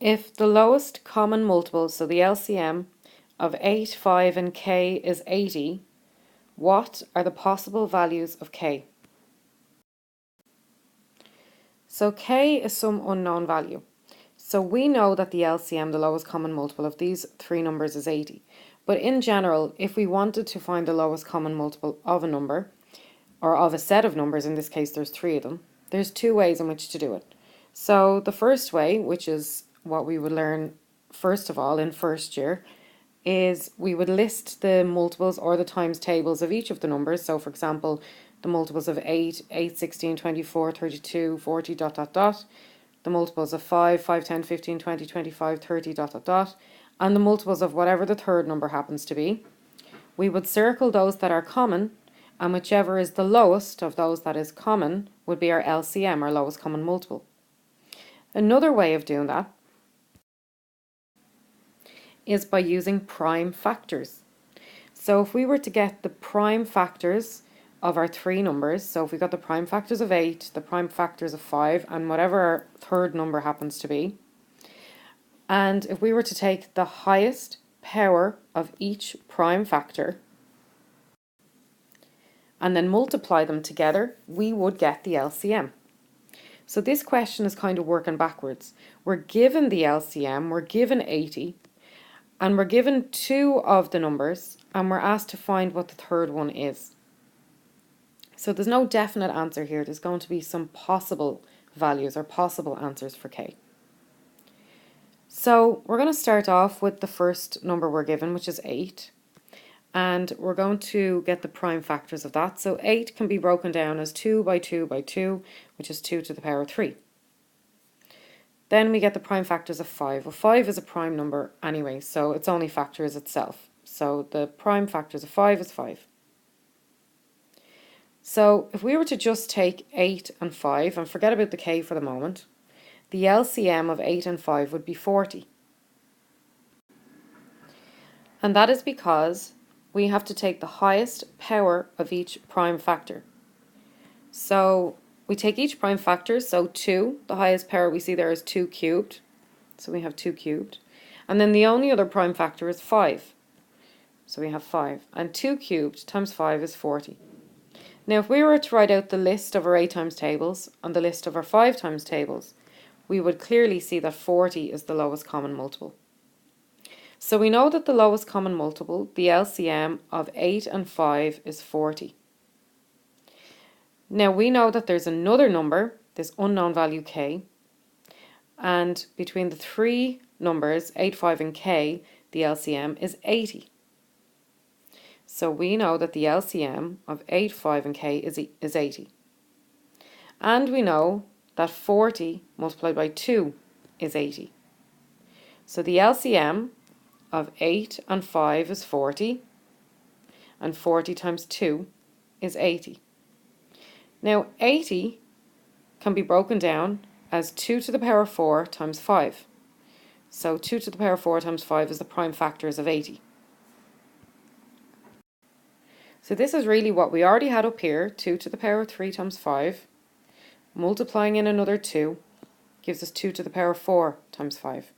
If the lowest common multiple, so the LCM, of 8, 5 and k is 80, what are the possible values of k? So k is some unknown value. So we know that the LCM, the lowest common multiple of these three numbers, is 80. But in general, if we wanted to find the lowest common multiple of a number, or of a set of numbers, in this case there's three of them, there's two ways in which to do it. So the first way, which is what we would learn first of all in first year, is we would list the multiples or the times tables of each of the numbers. So for example, the multiples of 8, 8, 16, 24, 32, 40, dot, dot, dot. The multiples of 5, 5, 10, 15, 20, 25, 30, dot, dot, dot. And the multiples of whatever the third number happens to be. We would circle those that are common, and whichever is the lowest of those that is common would be our LCM, our lowest common multiple. Another way of doing that is by using prime factors. So if we were to get the prime factors of our three numbers, so if we got the prime factors of 8, the prime factors of 5, and whatever our third number happens to be, and if we were to take the highest power of each prime factor and then multiply them together, we would get the LCM. So this question is kind of working backwards. We're given the LCM, we're given 80, and we're given two of the numbers, and we're asked to find what the third one is. So there's no definite answer here. There's going to be some possible values or possible answers for k. So we're going to start off with the first number we're given, which is 8. And we're going to get the prime factors of that. So 8 can be broken down as 2 by 2 by 2, which is 2 to the power 3. Then we get the prime factors of 5. Well, 5 is a prime number anyway, so its only factor is itself. So the prime factors of 5 is 5. So if we were to just take 8 and 5 and forget about the k for the moment, the LCM of 8 and 5 would be 40. And that is because we have to take the highest power of each prime factor. So we take each prime factor, so 2, the highest power we see there is 2 cubed, so we have 2 cubed. And then the only other prime factor is 5, so we have 5. And 2 cubed times 5 is 40. Now if we were to write out the list of our 8 times tables and the list of our 5 times tables, we would clearly see that 40 is the lowest common multiple. So we know that the lowest common multiple, the LCM of 8 and 5, is 40. Now we know that there's another number, this unknown value k, and between the three numbers, 8, 5 and k, the LCM is 80. So we know that the LCM of 8, 5 and k is 80. And we know that 40 multiplied by 2 is 80. So the LCM of 8 and 5 is 40, and 40 times 2 is 80. Now 80 can be broken down as 2 to the power 4 times 5. So 2 to the power 4 times 5 is the prime factors of 80. So this is really what we already had up here, 2 to the power 3 times 5, multiplying in another 2 gives us 2 to the power 4 times 5.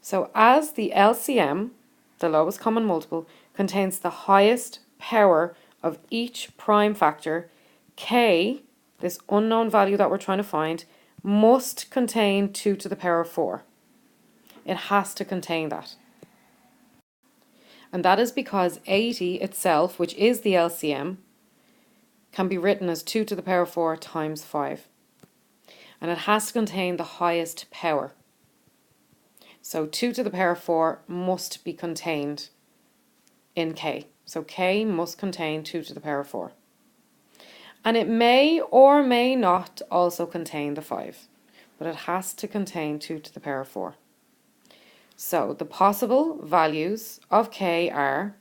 So as the LCM, the lowest common multiple, contains the highest power of each prime factor, k, this unknown value that we're trying to find, must contain 2 to the power 4. It has to contain that. And that is because 80 itself, which is the LCM, can be written as 2 to the power 4 times 5. And it has to contain the highest power. So 2 to the power 4 must be contained in k. So k must contain 2 to the power 4. And it may or may not also contain the 5, but it has to contain 2 to the power 4. So the possible values of k are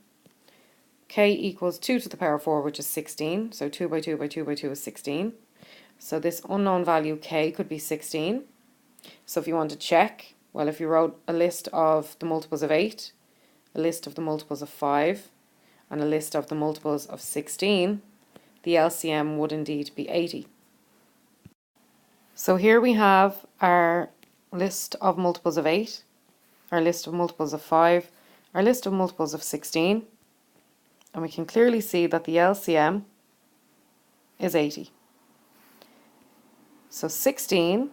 k equals 2 to the power 4, which is 16. So 2 by 2 by 2 by 2 is 16. So this unknown value k could be 16. So if you want to check, well, if you wrote a list of the multiples of 8, a list of the multiples of 5, and a list of the multiples of 16, the LCM would indeed be 80. So here we have our list of multiples of 8, our list of multiples of 5, our list of multiples of 16, and we can clearly see that the LCM is 80. So 16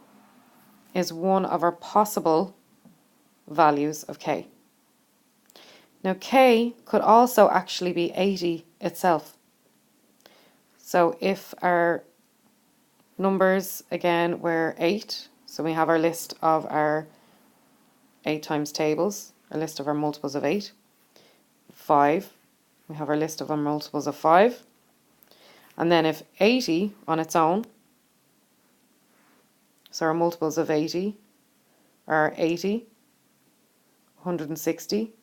is one of our possible values of k. Now k could also actually be 80 itself. So if our numbers again were 8, so we have our list of our 8 times tables, our list of our multiples of 8, 5, we have our list of our multiples of 5, and then if 80 on its own, so our multiples of 80 are 80, 160,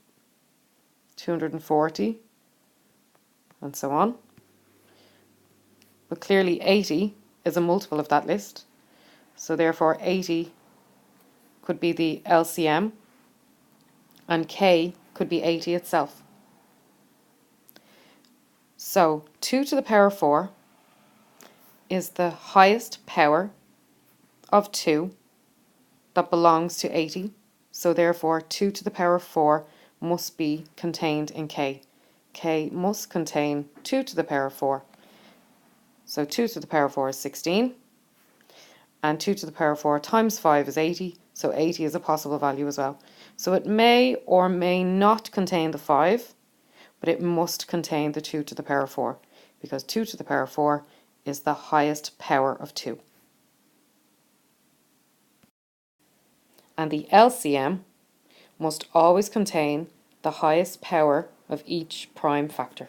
240, and so on. But clearly 80 is a multiple of that list, so therefore 80 could be the LCM, and k could be 80 itself. So 2 to the power 4 is the highest power of 2 that belongs to 80, so therefore 2 to the power 4 must be contained in k. K must contain 2 to the power 4. So 2 to the power 4 is 16, and 2 to the power 4 times 5 is 80, so 80 is a possible value as well. So it may or may not contain the 5, but it must contain the 2 to the power 4, because 2 to the power 4 is the highest power of 2. And the LCM must always contain the highest power of each prime factor.